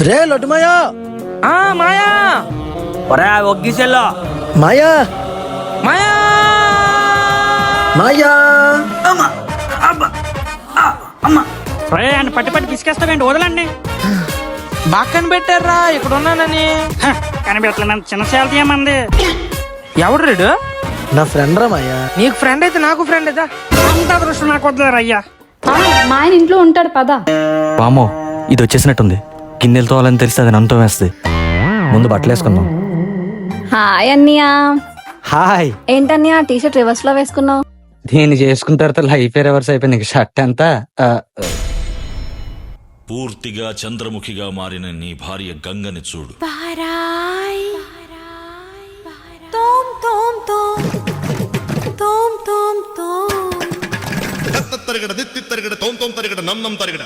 రే లడ్డు మాయా. మాయా ఒరే ఒగ్గిసెల్లో మాయా మాయా మాయా. ఒరే అని పట్టి పట్టి పిసికేస్తావేంటి, వదలండి. బాగా కనిపెట్టారా ఇక్కడ ఉన్నానని. కనిపెట్టలేనంత చిన్న సేలతి ఏమంది. ఎవడు రేడు? నా ఫ్రెండ్ రా మాయా. నీకు ఫ్రెండ్ అయితే నాకు ఫ్రెండ్ అయితే. అంత దృష్టి నాకు వద్దులేరు అయ్యా. మా ఆయన ఇంట్లో ఉంటాడు పద. వామో ఇది వచ్చేసినట్టుంది. గిన్నెలతో వాళ్ళని తెలిస్తే అది నన్నుతో వేస్తుంది. ముందు బట్టలు వేసుకుందాం. హాయ్ అన్నయ్య. హాయ్. ఏంటన్నయ్య టీషర్ట్ రివర్స్ లో వేసుకున్నావు? దీన్ని చేసుకున్న తర్వాత లైఫ్ రివర్స్ అయిపోయింది. నీకు షర్ట్ ఎంత? పూర్తిగా చంద్రముఖిగా మారిన నీ భార్య గంగని చూడు. తరిగడ దిత్తి తరిగడ తోం తరిగడ నన్నం తరిగడ